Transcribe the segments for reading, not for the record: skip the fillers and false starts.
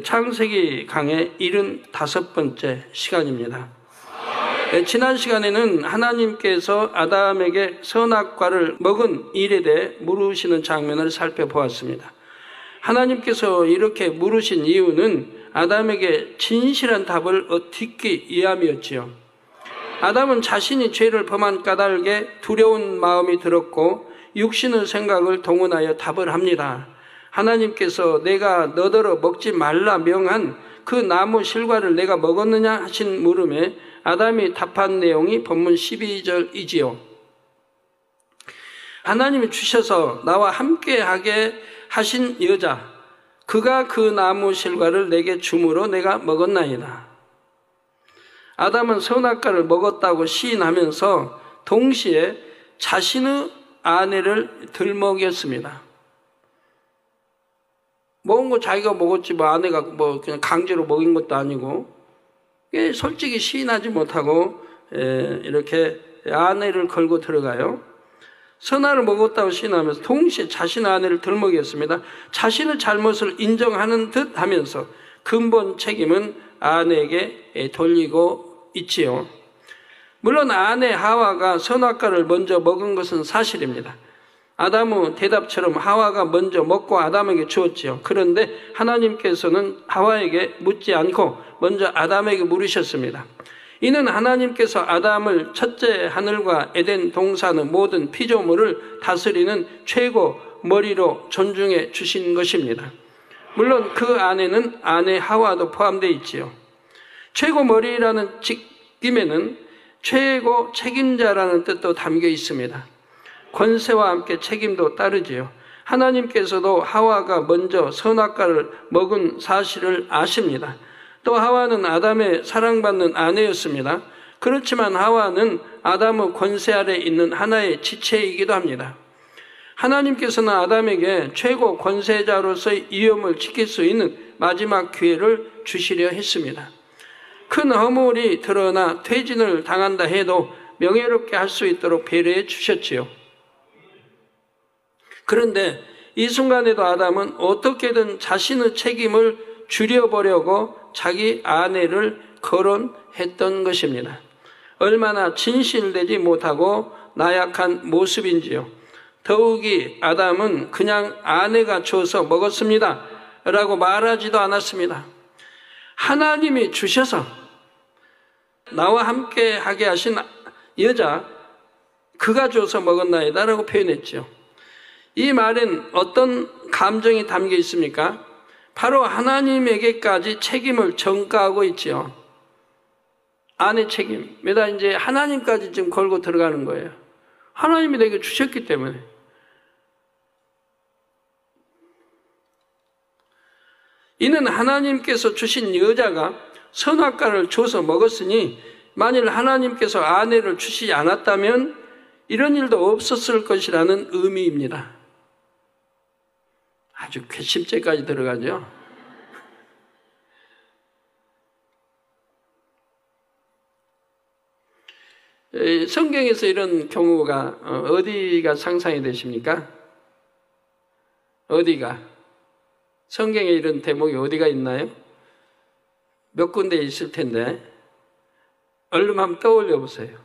창세기 강의 75번째 시간입니다. 지난 시간에는 하나님께서 아담에게 선악과를 먹은 일에 대해 물으시는 장면을 살펴보았습니다. 하나님께서 이렇게 물으신 이유는 아담에게 진실한 답을 듣기 위함이었지요. 아담은 자신이 죄를 범한 까닭에 두려운 마음이 들었고 육신의 생각을 동원하여 답을 합니다. 하나님께서 내가 너더러 먹지 말라 명한 그 나무 실과를 내가 먹었느냐 하신 물음에 아담이 답한 내용이 본문 12절이지요. 하나님이 주셔서 나와 함께하게 하신 여자, 그가 그 나무 실과를 내게 주므로 내가 먹었나이다. 아담은 선악과를 먹었다고 시인하면서 동시에 자신의 아내를 들먹였습니다. 먹은 거 자기가 먹었지 아내가 그냥 강제로 먹인 것도 아니고, 솔직히 시인하지 못하고 이렇게 아내를 걸고 들어가요. 선악을 먹었다고 시인하면서 동시에 자신의 아내를 들먹였습니다. 자신의 잘못을 인정하는 듯 하면서 근본 책임은 아내에게 돌리고 있지요. 물론 아내 하와가 선악과를 먼저 먹은 것은 사실입니다. 아담의 대답처럼 하와가 먼저 먹고 아담에게 주었지요. 그런데 하나님께서는 하와에게 묻지 않고 먼저 아담에게 물으셨습니다. 이는 하나님께서 아담을 첫째 하늘과 에덴 동산의 모든 피조물을 다스리는 최고 머리로 존중해 주신 것입니다. 물론 그 안에는 아내 하와도 포함되어 있지요. 최고 머리라는 직임에는 최고 책임자라는 뜻도 담겨 있습니다. 권세와 함께 책임도 따르지요. 하나님께서도 하와가 먼저 선악과를 먹은 사실을 아십니다. 또 하와는 아담의 사랑받는 아내였습니다. 그렇지만 하와는 아담의 권세 아래 있는 하나의 지체이기도 합니다. 하나님께서는 아담에게 최고 권세자로서의 위엄을 지킬 수 있는 마지막 기회를 주시려 했습니다. 큰 허물이 드러나 퇴진을 당한다 해도 명예롭게 할 수 있도록 배려해 주셨지요. 그런데 이 순간에도 아담은 어떻게든 자신의 책임을 줄여보려고 자기 아내를 거론했던 것입니다. 얼마나 진실되지 못하고 나약한 모습인지요. 더욱이 아담은 그냥 아내가 줘서 먹었습니다 라고 말하지도 않았습니다. 하나님이 주셔서 나와 함께 하게 하신 여자, 그가 줘서 먹었나이다 라고 표현했죠. 이 말엔 어떤 감정이 담겨 있습니까? 바로 하나님에게까지 책임을 전가하고 있죠. 아내 책임. 왜다 이제 하나님까지 지금 걸고 들어가는 거예요. 하나님이 내게 주셨기 때문에. 이는 하나님께서 주신 여자가 선악과를 줘서 먹었으니 만일 하나님께서 아내를 주시지 않았다면 이런 일도 없었을 것이라는 의미입니다. 아주 괘씸죄까지 들어가죠. 성경에서 이런 경우가 어디가 상상이 되십니까? 어디가? 성경에 이런 대목이 어디가 있나요? 몇 군데 있을 텐데 얼른 한번 떠올려 보세요.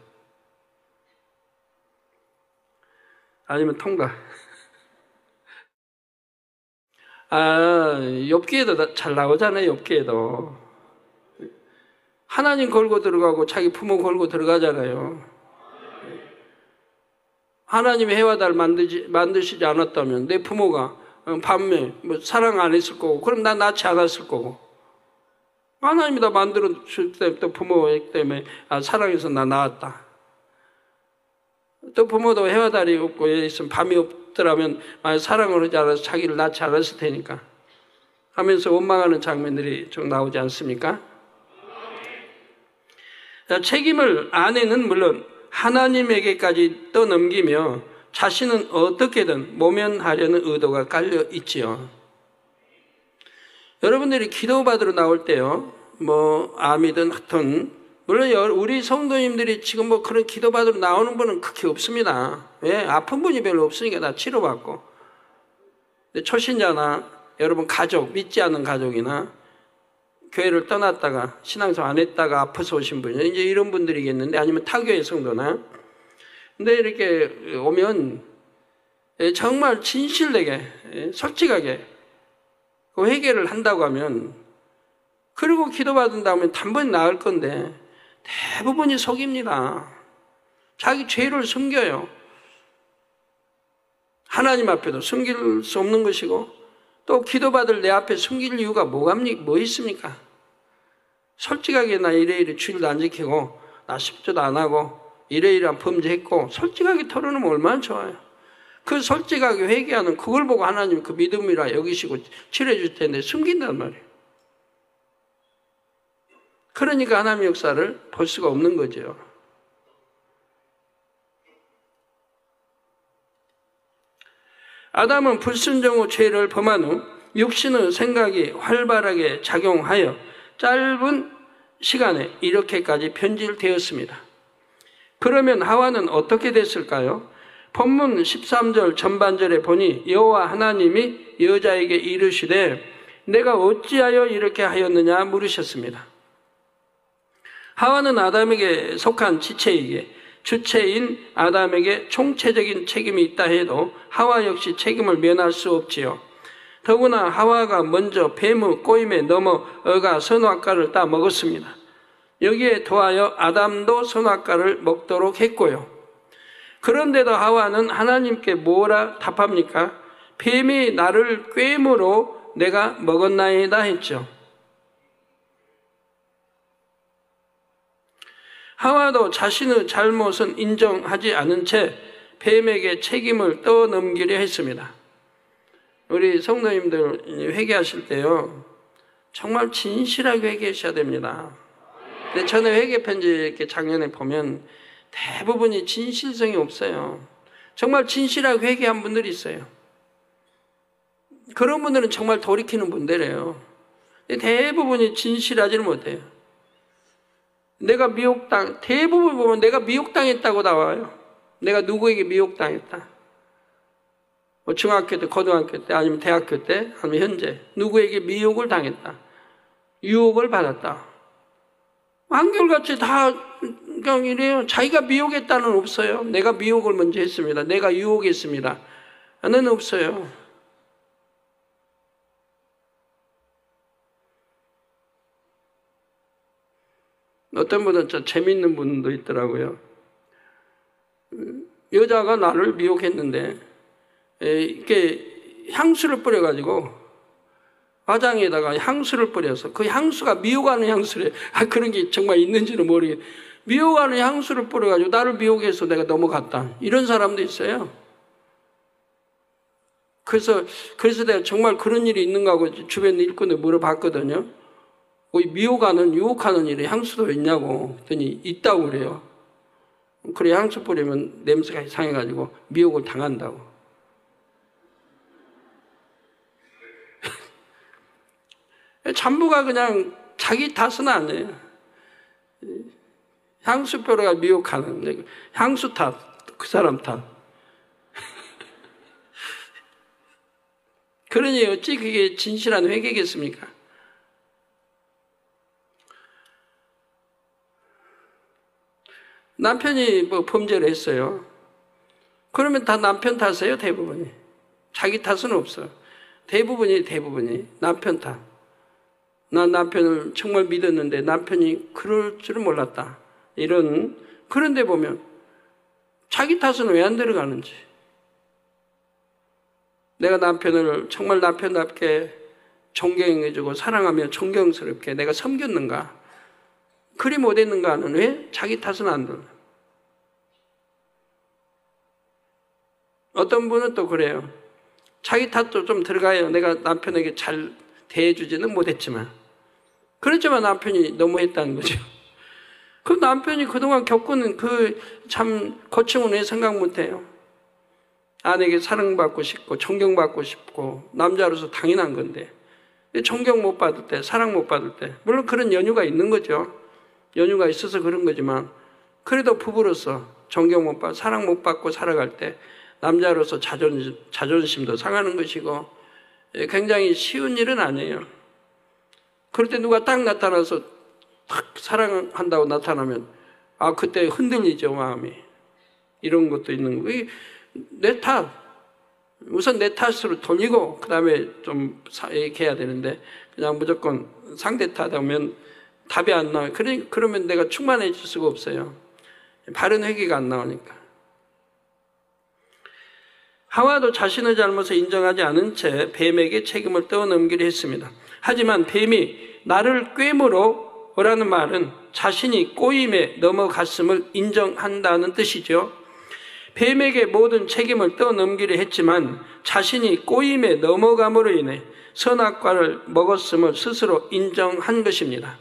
아니면 통과. 욥기에도 잘 나오잖아요. 욥기에도 하나님 걸고 들어가고 자기 부모 걸고 들어가잖아요. 하나님이 해와 달 만드시지 않았다면 내 부모가 밤에 사랑 안 했을 거고, 그럼 나 낳지 않았을 거고, 하나님이 다 만들어 줄 때 또 부모 때문에 사랑해서 나 낳았다. 또 부모도 해와 달이 없고 있으면 밤이 없더라면 사랑을 하지 않아서 자기를 낳지 않았을 테니까 하면서 원망하는 장면들이 좀 나오지 않습니까? 책임을 아내는 물론 하나님에게까지 떠넘기며 자신은 어떻게든 모면하려는 의도가 깔려 있지요. 여러분들이 기도받으러 나올 때요, 암이든 하여튼, 물론 우리 성도님들이 지금 그런 기도받으러 나오는 분은 그렇게 없습니다. 왜? 아픈 분이 별로 없으니까 다 치료받고. 근데 초신자나 여러분 가족, 믿지 않는 가족이나 교회를 떠났다가 신앙생활 안 했다가 아파서 오신 분이 이제 이런 분들이겠는데, 아니면 타교의 성도나. 근데 이렇게 오면 정말 진실되게 솔직하게 그 회개를 한다고 하면, 그리고 기도받은 다음에 단번에 나을 건데 대부분이 속입니다. 자기 죄를 숨겨요. 하나님 앞에도 숨길 수 없는 것이고, 또 기도받을 내 앞에 숨길 이유가 뭐 있습니까? 솔직하게 나 이래 주일도 안 지키고 나 10조도 안 하고 이러이러한 범죄했고 솔직하게 털어놓으면 얼마나 좋아요. 그 솔직하게 회개하는 그걸 보고 하나님 그 믿음이라 여기시고 치료해 줄 텐데 숨긴단 말이에요. 그러니까 하나님의 역사를 볼 수가 없는 거죠. 아담은 불순종 후 죄를 범한 후 육신의 생각이 활발하게 작용하여 짧은 시간에 이렇게까지 변질되었습니다. 그러면 하와는 어떻게 됐을까요? 본문 13절 전반절에 보니 여호와 하나님이 여자에게 이르시되 내가 어찌하여 이렇게 하였느냐 물으셨습니다. 하와는 아담에게 속한 지체이기에 주체인 아담에게 총체적인 책임이 있다 해도 하와 역시 책임을 면할 수 없지요. 더구나 하와가 먼저 뱀의 꼬임에 넘어가 선악과를 따 먹었습니다. 여기에 더하여 아담도 선악과를 먹도록 했고요. 그런데도 하와는 하나님께 뭐라 답합니까? 뱀이 나를 꾀므로 내가 먹었나이다 했죠. 하와도 자신의 잘못은 인정하지 않은 채 뱀에게 책임을 떠넘기려 했습니다. 우리 성도님들 회개하실 때요, 정말 진실하게 회개하셔야 됩니다. 근데 저는 회개 편지 이렇게 작년에 보면 대부분이 진실성이 없어요. 정말 진실하게 회개한 분들이 있어요. 그런 분들은 정말 돌이키는 분들이에요. 근데 대부분이 진실하지는 못해요. 대부분 보면 내가 미혹당했다고 나와요. 내가 누구에게 미혹당했다. 뭐 중학교 때, 고등학교 때, 아니면 대학교 때, 아니면 현재 누구에게 미혹을 당했다. 유혹을 받았다. 한결같이 다 그냥 이래요. 자기가 미혹했다는 없어요. 내가 미혹을 먼저 했습니다. 내가 유혹했습니다. 는 없어요. 어떤 분은 저 재밌는 분도 있더라고요. 여자가 나를 미혹했는데 이렇게 향수를 뿌려가지고 화장에다가 향수를 뿌려서 그 향수가 미혹하는 향수래. 그런 게 정말 있는지는 모르겠어요. 미혹하는 향수를 뿌려가지고 나를 미혹해서 내가 넘어갔다. 이런 사람도 있어요. 그래서 내가 정말 그런 일이 있는가 하고 주변 일꾼에 물어봤거든요. 미혹하는, 유혹하는 일에 향수도 있냐고 그랬더니 있다고 그래요. 그래, 향수 뿌리면 냄새가 이상해가지고 미혹을 당한다고. 전부가 그냥 자기 탓은 아니에요. 향수 뿌려가 미혹하는, 향수 탓, 그 사람 탓. 그러니 어찌 그게 진실한 회개겠습니까? 남편이 뭐 범죄를 했어요. 그러면 다 남편 탓이에요, 대부분이. 자기 탓은 없어요. 대부분이 남편 탓. 난 남편을 정말 믿었는데 남편이 그럴 줄은 몰랐다. 그런데 보면 자기 탓은 왜 안 들어가는지. 내가 남편을 정말 남편답게 존경해주고 사랑하며 존경스럽게 내가 섬겼는가? 그리 못했는가는 왜 자기 탓은 안 들어요? 어떤 분은 또 그래요. 자기 탓도 좀 들어가요. 내가 남편에게 잘 대해주지는 못했지만. 그렇지만 남편이 너무했다는 거죠. 그 남편이 그동안 겪은 그 참 고충은 왜 생각 못해요? 아내에게 사랑받고 싶고 존경받고 싶고 남자로서 당연한 건데 존경 못 받을 때, 사랑 못 받을 때, 물론 그런 연유가 있는 거죠. 연유가 있어서 그런 거지만 그래도 부부로서 존경 못 받고 사랑 못 받고 살아갈 때 남자로서 자존심도 상하는 것이고 굉장히 쉬운 일은 아니에요. 그럴 때 누가 딱 나타나서 탁 사랑한다고 나타나면 그때 흔들리죠, 마음이. 이런 것도 있는 거예요. 내 탓. 우선 내 탓으로 돌리고 그 다음에 좀 이렇게 해야 되는데 그냥 무조건 상대 탓하면 답이 안 나와요. 그러면 내가 충만해질 수가 없어요. 바른 회개가 안 나오니까. 하와도 자신의 잘못을 인정하지 않은 채 뱀에게 책임을 떠넘기려 했습니다. 하지만 뱀이 나를 꿰물어라는 말은 자신이 꼬임에 넘어갔음을 인정한다는 뜻이죠. 뱀에게 모든 책임을 떠넘기려 했지만 자신이 꼬임에 넘어감으로 인해 선악과를 먹었음을 스스로 인정한 것입니다.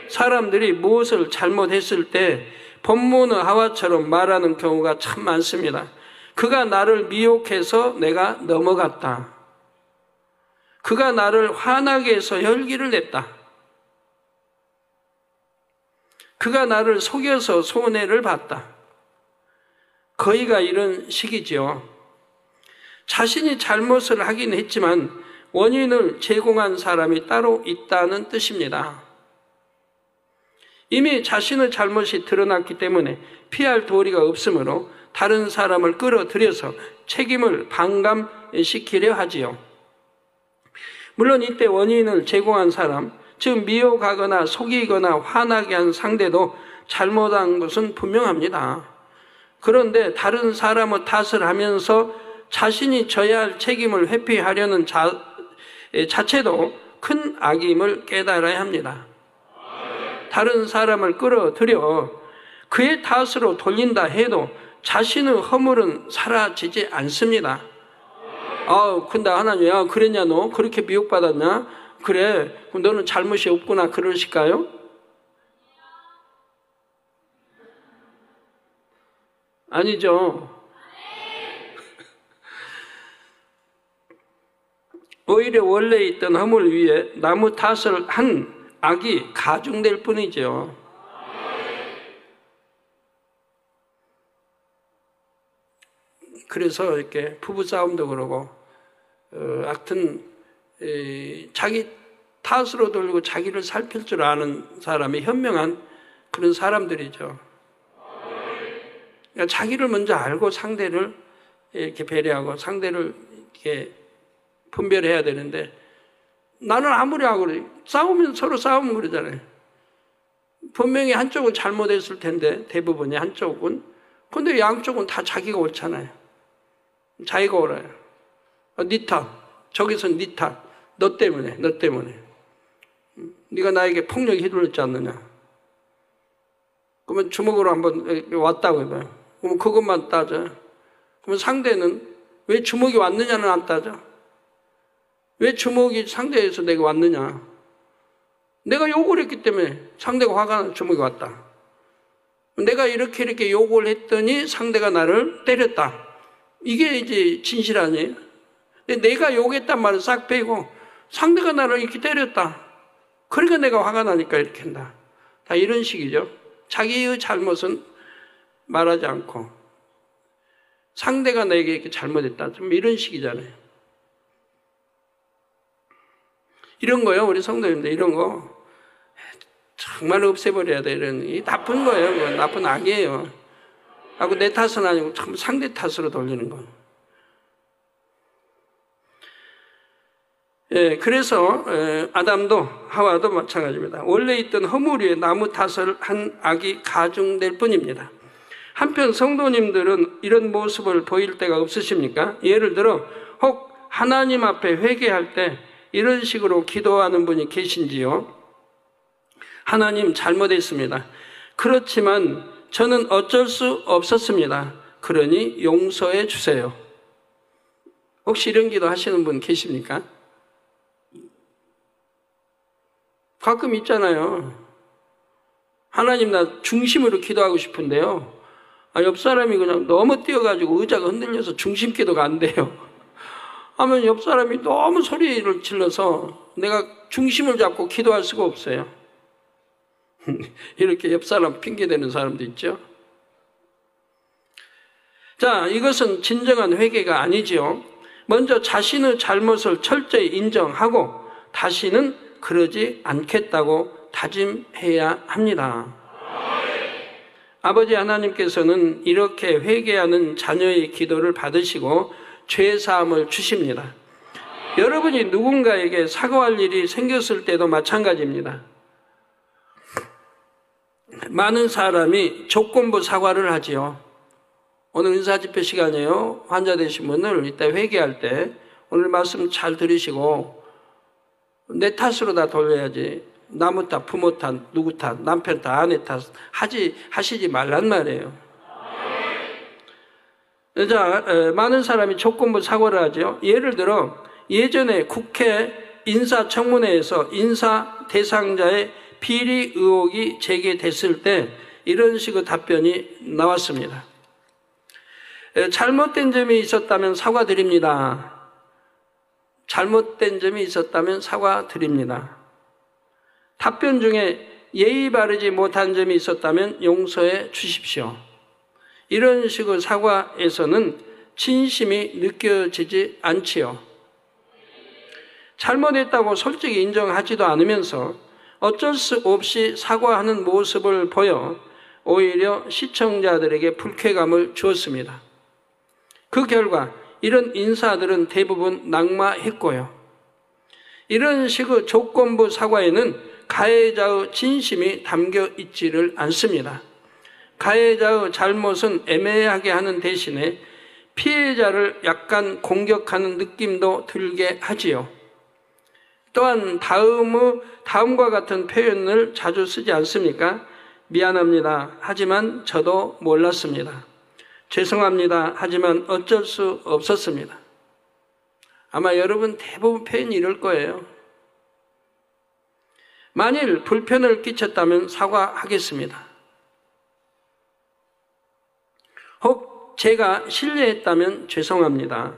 사람들이 무엇을 잘못했을 때 본문의 하와처럼 말하는 경우가 참 많습니다. 그가 나를 미혹해서 내가 넘어갔다. 그가 나를 화나게 해서 혈기를 냈다. 그가 나를 속여서 손해를 봤다. 거의가 이런 식이지요. 자신이 잘못을 하긴 했지만 원인을 제공한 사람이 따로 있다는 뜻입니다. 이미 자신의 잘못이 드러났기 때문에 피할 도리가 없으므로 다른 사람을 끌어들여서 책임을 반감시키려 하지요. 물론 이때 원인을 제공한 사람, 즉 미혹하거나 속이거나 화나게 한 상대도 잘못한 것은 분명합니다. 그런데 다른 사람의 탓을 하면서 자신이 져야 할 책임을 회피하려는 자체도 큰 악임을 깨달아야 합니다. 다른 사람을 끌어들여 그의 탓으로 돌린다 해도 자신의 허물은 사라지지 않습니다. 근데 하나님, 그랬냐 너? 그렇게 미혹받았냐? 그래, 그럼 너는 잘못이 없구나 그러실까요? 아니죠. 오히려 원래 있던 허물 위에 나무 탓을 한 악이 가중될 뿐이죠. 그래서 이렇게 부부싸움도 그러고, 하여튼, 자기 탓으로 돌리고 자기를 살필 줄 아는 사람이 현명한 그런 사람들이죠. 그러니까 자기를 먼저 알고 상대를 이렇게 배려하고 상대를 이렇게 분별해야 되는데, 나는 아무리 하고 그래. 싸우면 서로 싸우면 그러잖아요. 분명히 한쪽은 잘못했을 텐데, 대부분이 한쪽은. 근데 양쪽은 다 자기가 옳잖아요. 자기가 옳아요. 네 탓. 저기서 네 탓. 너 때문에. 네가 나에게 폭력이 휘둘렀지 않느냐. 그러면 주먹으로 한번 왔다고 해봐요. 그럼 그것만 따져. 그러면 상대는 왜 주먹이 왔느냐는 안 따져. 왜 주먹이 상대에서 내가 왔느냐. 내가 욕을 했기 때문에 상대가 화가 나서 주먹이 왔다. 내가 이렇게 욕을 했더니 상대가 나를 때렸다. 이게 이제 진실 아니에요? 근데 내가 욕했단 말은 싹 빼고 상대가 나를 이렇게 때렸다. 그러니까 내가 화가 나니까 이렇게 한다. 다 이런 식이죠. 자기의 잘못은 말하지 않고 상대가 내게 이렇게 잘못했다. 좀 이런 식이잖아요. 이런 거요, 우리 성도님들, 이런 거 정말 없애버려야 돼. 이 나쁜 거예요. 그건 나쁜 악이에요. 하고 내 탓은 아니고 참 상대 탓으로 돌리는 거. 그래서 아담도 하와도 마찬가지입니다. 원래 있던 허물 위에 나무 탓을 한 악이 가중될 뿐입니다. 한편 성도님들은 이런 모습을 보일 때가 없으십니까? 예를 들어 혹 하나님 앞에 회개할 때 이런 식으로 기도하는 분이 계신지요? 하나님 잘못했습니다. 그렇지만 저는 어쩔 수 없었습니다. 그러니 용서해 주세요. 혹시 이런 기도 하시는 분 계십니까? 가끔 있잖아요. 하나님 나 중심으로 기도하고 싶은데요. 옆 사람이 그냥 너무 뛰어가지고 의자가 흔들려서 중심 기도가 안 돼요. 하면 옆 사람이 너무 소리를 질러서 내가 중심을 잡고 기도할 수가 없어요. 이렇게 옆 사람 핑계대는 사람도 있죠. 자, 이것은 진정한 회개가 아니지요. 먼저 자신의 잘못을 철저히 인정하고 다시는 그러지 않겠다고 다짐해야 합니다. 아버지 하나님께서는 이렇게 회개하는 자녀의 기도를 받으시고 죄사함을 주십니다. 여러분이 누군가에게 사과할 일이 생겼을 때도 마찬가지입니다. 많은 사람이 조건부 사과를 하지요. 오늘 은사집회 시간이에요. 환자 되신 분을 이따 회개할 때 오늘 말씀 잘 들으시고 내 탓으로 다 돌려야지. 나무 탓, 부모 탓, 누구 탓, 남편 탓, 아내 탓 하시지 말란 말이에요. 자, 많은 사람이 조건부 사과를 하죠. 예를 들어 예전에 국회 인사청문회에서 인사 대상자의 비리 의혹이 제기됐을 때 이런 식의 답변이 나왔습니다. 잘못된 점이 있었다면 사과드립니다. 잘못된 점이 있었다면 사과드립니다. 답변 중에 예의 바르지 못한 점이 있었다면 용서해 주십시오. 이런 식의 사과에서는 진심이 느껴지지 않지요. 잘못했다고 솔직히 인정하지도 않으면서 어쩔 수 없이 사과하는 모습을 보여 오히려 시청자들에게 불쾌감을 주었습니다. 그 결과 이런 인사들은 대부분 낙마했고요. 이런 식의 조건부 사과에는 가해자의 진심이 담겨 있지를 않습니다. 가해자의 잘못은 애매하게 하는 대신에 피해자를 약간 공격하는 느낌도 들게 하지요. 또한 다음과 같은 표현을 자주 쓰지 않습니까? 미안합니다. 하지만 저도 몰랐습니다. 죄송합니다. 하지만 어쩔 수 없었습니다. 아마 여러분 대부분 표현이 이럴 거예요. 만일 불편을 끼쳤다면 사과하겠습니다. 혹 제가 실례했다면 죄송합니다.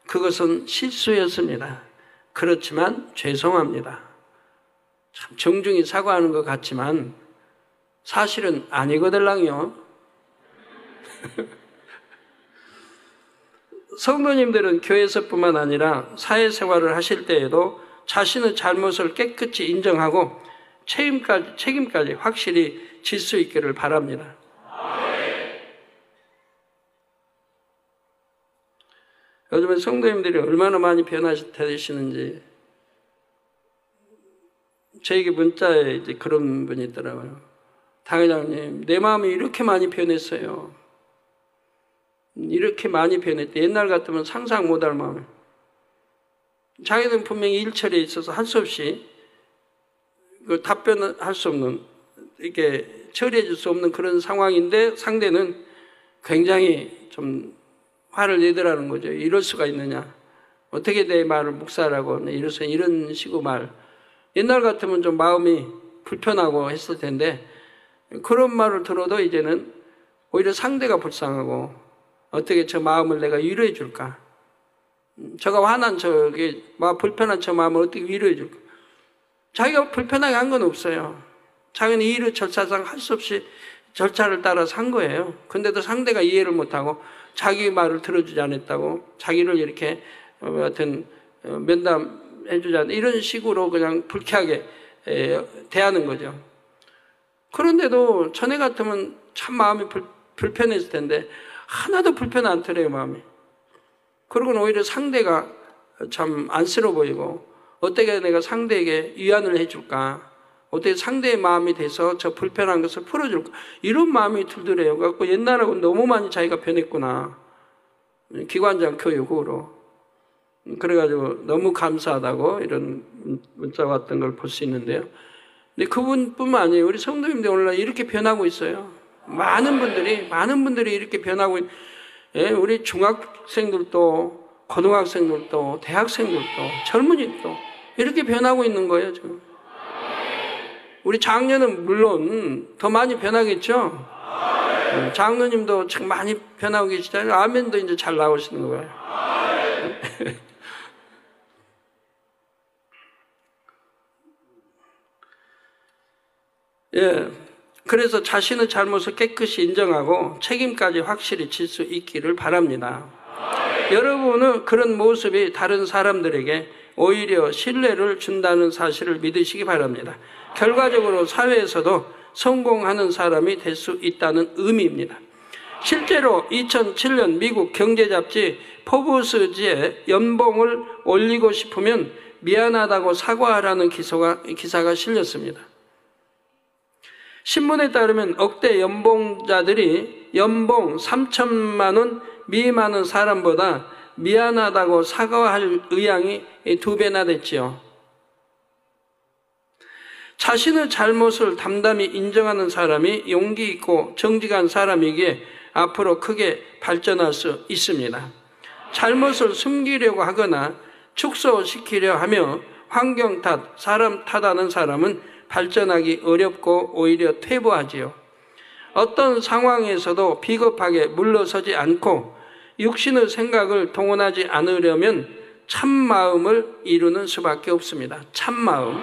그것은 실수였습니다. 그렇지만 죄송합니다. 참 정중히 사과하는 것 같지만 사실은 아니거들랑요. 성도님들은 교회에서뿐만 아니라 사회생활을 하실 때에도 자신의 잘못을 깨끗이 인정하고 책임까지 확실히 질 수 있기를 바랍니다. 요즘에 성도님들이 얼마나 많이 변화되시는지 저에게 문자에 이제 그런 분이 있더라고요. 당회장님, 내 마음이 이렇게 많이 변했어요. 이렇게 많이 변했대. 옛날 같으면 상상 못할 마음을. 자기는 분명히 일처리에 있어서 할 수 없이 그 답변을 할 수 없는, 이렇게 처리해 줄 수 없는 그런 상황인데 상대는 굉장히 좀 화를 내더라는 거죠. 이럴 수가 있느냐. 어떻게 내 말을 묵살하고 이런 식으로 말. 옛날 같으면 좀 마음이 불편하고 했을 텐데 그런 말을 들어도 이제는 오히려 상대가 불쌍하고 어떻게 저 마음을 내가 위로해 줄까. 저가 화난 불편한 저 마음을 어떻게 위로해 줄까. 자기가 불편하게 한 건 없어요. 자기는 이의를 절차상 할 수 없이 절차를 따라서 한 거예요. 근데도 상대가 이해를 못하고 자기 말을 들어주지 않았다고 자기를 이렇게 하여튼 면담해주지 않았다. 이런 식으로 그냥 불쾌하게 대하는 거죠. 그런데도 전에 같으면 참 마음이 불편했을 텐데 하나도 불편 않더래요, 마음이. 그러고는 오히려 상대가 참 안쓰러워 보이고 어떻게 내가 상대에게 위안을 해줄까, 어떻게 상대의 마음이 돼서 저 불편한 것을 풀어줄까, 이런 마음이 들더래요. 그래서 옛날하고 너무 많이 자기가 변했구나, 기관장 교육으로. 그래가지고 너무 감사하다고 이런 문자가 왔던 걸 볼 수 있는데요. 근데 그분뿐만 아니에요. 우리 성도님들 오늘날 이렇게 변하고 있어요. 많은 분들이 이렇게 변하고 우리 중학생들도 고등학생들도 대학생들도 젊은이도 이렇게 변하고 있는 거예요, 지금. 우리 장녀는 물론 더 많이 변하겠죠. 장로님도 참 많이 변하고 계시잖아요. 아멘도 이제 잘 나오시는 거예요. 예. 그래서 자신의 잘못을 깨끗이 인정하고 책임까지 확실히 질 수 있기를 바랍니다. 여러분은 그런 모습이 다른 사람들에게 오히려 신뢰를 준다는 사실을 믿으시기 바랍니다. 결과적으로 사회에서도 성공하는 사람이 될 수 있다는 의미입니다. 실제로 2007년 미국 경제잡지 포브스지에 연봉을 올리고 싶으면 미안하다고 사과하라는 기사가 실렸습니다. 신문에 따르면 억대 연봉자들이 연봉 3천만 원 미만한 사람보다 미안하다고 사과할 의향이 2배나 됐지요. 자신의 잘못을 담담히 인정하는 사람이 용기 있고 정직한 사람이기에 앞으로 크게 발전할 수 있습니다. 잘못을 숨기려고 하거나 축소시키려 하며 환경 탓, 사람 탓하는 사람은 발전하기 어렵고 오히려 퇴보하지요. 어떤 상황에서도 비겁하게 물러서지 않고 육신의 생각을 동원하지 않으려면 참마음을 이루는 수밖에 없습니다. 참마음.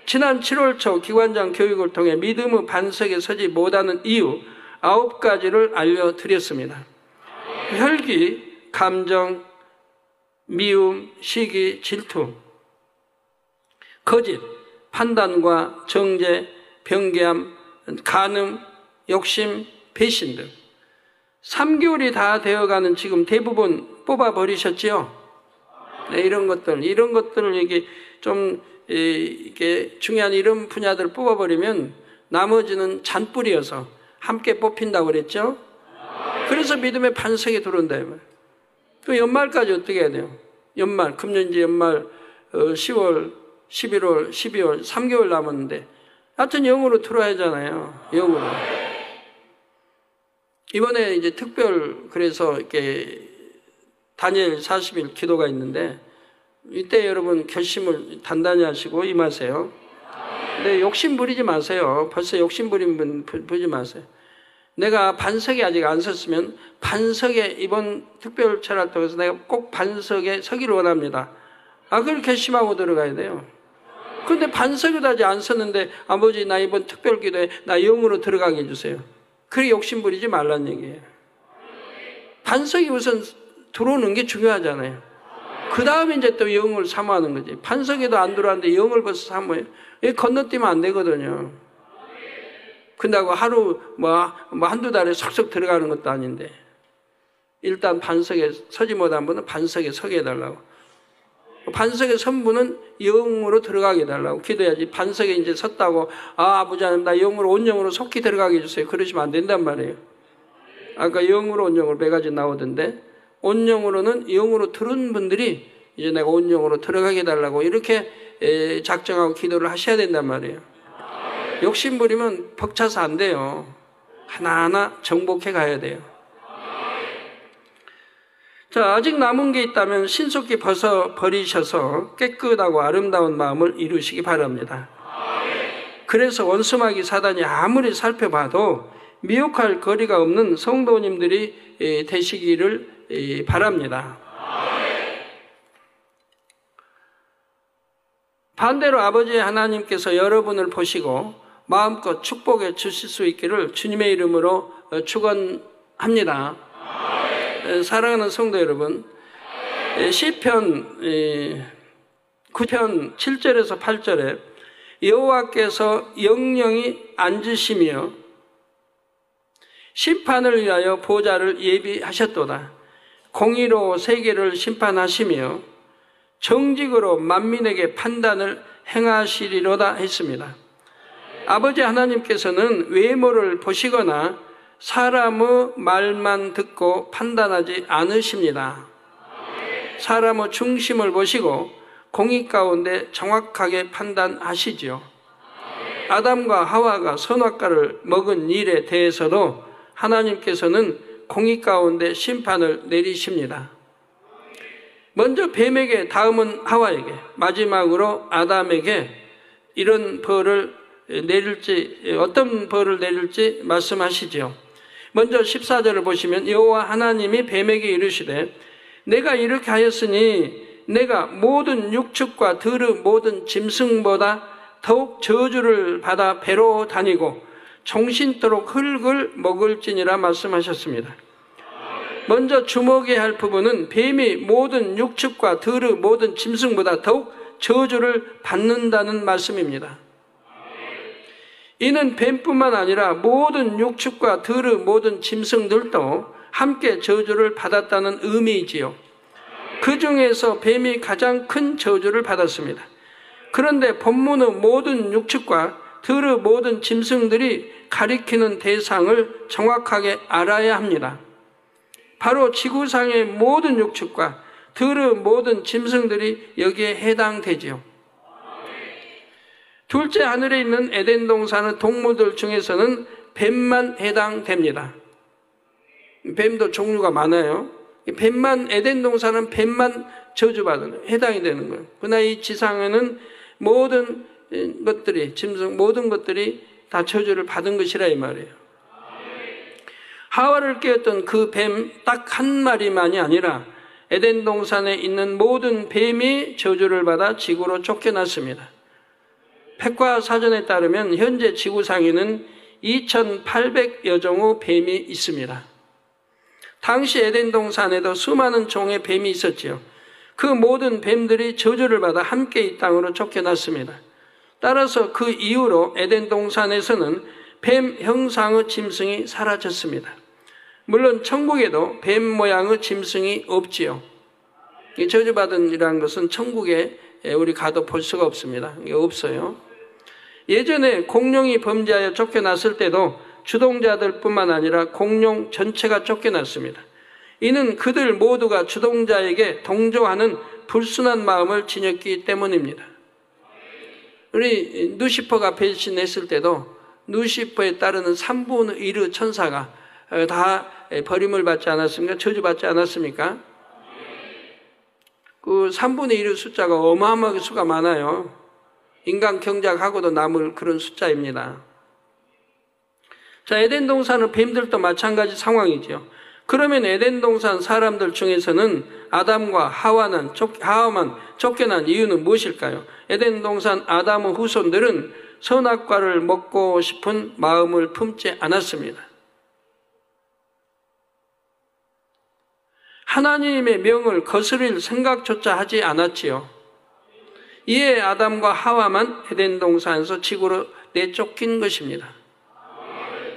지난 7월 초 기관장 교육을 통해 믿음의 반석에 서지 못하는 이유 9가지를 알려드렸습니다. 혈기, 감정, 미움, 시기, 질투, 거짓, 판단과 정죄, 변개함, 간음, 욕심, 배신 등 3개월이 다 되어가는 지금 대부분 뽑아버리셨지요? 네, 이런 것들을 이게 좀 이게 중요한 이런 분야들을 뽑아버리면 나머지는 잔뿌리여서 함께 뽑힌다고 그랬죠? 그래서 믿음의 반석에 들어온다. 그 연말까지 어떻게 해야 돼요? 연말, 금년지 연말 10월, 11월, 12월 3개월 남았는데 하여튼 영으로 들어야 하잖아요. 영으로. 이번에 이제 특별 그래서 이렇게 다니엘 40일 기도가 있는데 이때 여러분 결심을 단단히 하시고 임하세요. 근데 욕심 부리지 마세요. 벌써 욕심 부리지 마세요. 내가 반석에 아직 안 섰으면 반석에 이번 특별 철학 통해서 내가 꼭 반석에 서기를 원합니다. 그걸 결심하고 들어가야 돼요. 그런데 반석에도 아직 안 섰는데 아버지 나 이번 특별 기도에 나 영으로 들어가게 해주세요. 그래 욕심 부리지 말란 얘기예요. 반석이 우선 들어오는 게 중요하잖아요. 그 다음에 이제 또 영을 사모하는 거지. 반석에도 안 들어왔는데 영을 벌써 사모해요. 이게 건너뛰면 안 되거든요. 근다고 하루 한두 달에 쏙쏙 들어가는 것도 아닌데 일단 반석에 서지 못한 분은 반석에 서게 해달라고. 반석에 선 분은 영으로 들어가게 해달라고 기도해야지. 반석에 이제 섰다고 아버지 하나님 나 영으로 온영으로 속히 들어가게 해주세요. 그러시면 안 된단 말이에요. 아까 영으로 온영으로 4가지 나오던데 온영으로는 영으로 들은 분들이 이제 내가 온영으로 들어가게 해달라고 이렇게 작정하고 기도를 하셔야 된단 말이에요. 욕심 부리면 벅차서 안 돼요. 하나하나 정복해 가야 돼요. 자, 아직 남은 게 있다면 신속히 버리셔서 깨끗하고 아름다운 마음을 이루시기 바랍니다. 그래서 원수마귀 사단이 아무리 살펴봐도 미혹할 거리가 없는 성도님들이 되시기를 바랍니다. 반대로 아버지 하나님께서 여러분을 보시고 마음껏 축복해 주실 수 있기를 주님의 이름으로 축원합니다. 사랑하는 성도 여러분, 시편 9편 7절에서 8절에 여호와께서 영영히 앉으시며 심판을 위하여 보좌를 예비하셨도다. 공의로 세계를 심판하시며 정직으로 만민에게 판단을 행하시리로다 했습니다. 아버지 하나님께서는 외모를 보시거나 사람의 말만 듣고 판단하지 않으십니다. 사람의 중심을 보시고 공의 가운데 정확하게 판단하시지요. 아담과 하와가 선악과를 먹은 일에 대해서도 하나님께서는 공의 가운데 심판을 내리십니다. 먼저 뱀에게, 다음은 하와에게, 마지막으로 아담에게 이런 벌을 내릴지, 어떤 벌을 내릴지 말씀하시죠. 먼저 14절을 보시면 여호와 하나님이 뱀에게 이르시되 내가 이렇게 하였으니 내가 모든 육축과 들의 모든 짐승보다 더욱 저주를 받아 배로 다니고 종신토록 흙을 먹을지니라 말씀하셨습니다. 먼저 주목해야 할 부분은 뱀이 모든 육축과 들의 모든 짐승보다 더욱 저주를 받는다는 말씀입니다. 이는 뱀뿐만 아니라 모든 육축과 들의 모든 짐승들도 함께 저주를 받았다는 의미이지요. 그 중에서 뱀이 가장 큰 저주를 받았습니다. 그런데 본문의 모든 육축과 들의 모든 짐승들이 가리키는 대상을 정확하게 알아야 합니다. 바로 지구상의 모든 육축과 들의 모든 짐승들이 여기에 해당되지요. 둘째 하늘에 있는 에덴 동산의 동물들 중에서는 뱀만 해당됩니다. 뱀도 종류가 많아요. 뱀만, 에덴 동산은 뱀만 저주받는, 해당이 되는 거예요. 그러나 이 지상에는 모든 것들이, 짐승, 모든 것들이 다 저주를 받은 것이라 이 말이에요. 하와를 깨웠던 그 뱀 딱 한 마리만이 아니라 에덴 동산에 있는 모든 뱀이 저주를 받아 지구로 쫓겨났습니다. 백과사전에 따르면 현재 지구상에는 2,800여 종의 뱀이 있습니다. 당시 에덴 동산에도 수많은 종의 뱀이 있었지요. 그 모든 뱀들이 저주를 받아 함께 이 땅으로 쫓겨났습니다. 따라서 그 이후로 에덴 동산에서는 뱀 형상의 짐승이 사라졌습니다. 물론 천국에도 뱀 모양의 짐승이 없지요. 이 저주받은이라는 것은 천국에 우리 가도 볼 수가 없습니다. 이게 없어요. 예전에 공룡이 범죄하여 쫓겨났을 때도 주동자들뿐만 아니라 공룡 전체가 쫓겨났습니다. 이는 그들 모두가 주동자에게 동조하는 불순한 마음을 지녔기 때문입니다. 우리 누시퍼가 배신했을 때도 누시퍼에 따르는 3분의 1의 천사가 다 버림을 받지 않았습니까? 저주받지 않았습니까? 그 3분의 1의 숫자가 어마어마하게 수가 많아요. 인간 경작하고도 남을 그런 숫자입니다. 자, 에덴 동산의 뱀들도 마찬가지 상황이죠. 그러면 에덴 동산 사람들 중에서는 아담과 하와만 쫓겨난 이유는 무엇일까요? 에덴 동산 아담의 후손들은 선악과를 먹고 싶은 마음을 품지 않았습니다. 하나님의 명을 거스릴 생각조차 하지 않았지요. 이에 아담과 하와만 에덴 동산에서 지구로 내쫓긴 것입니다.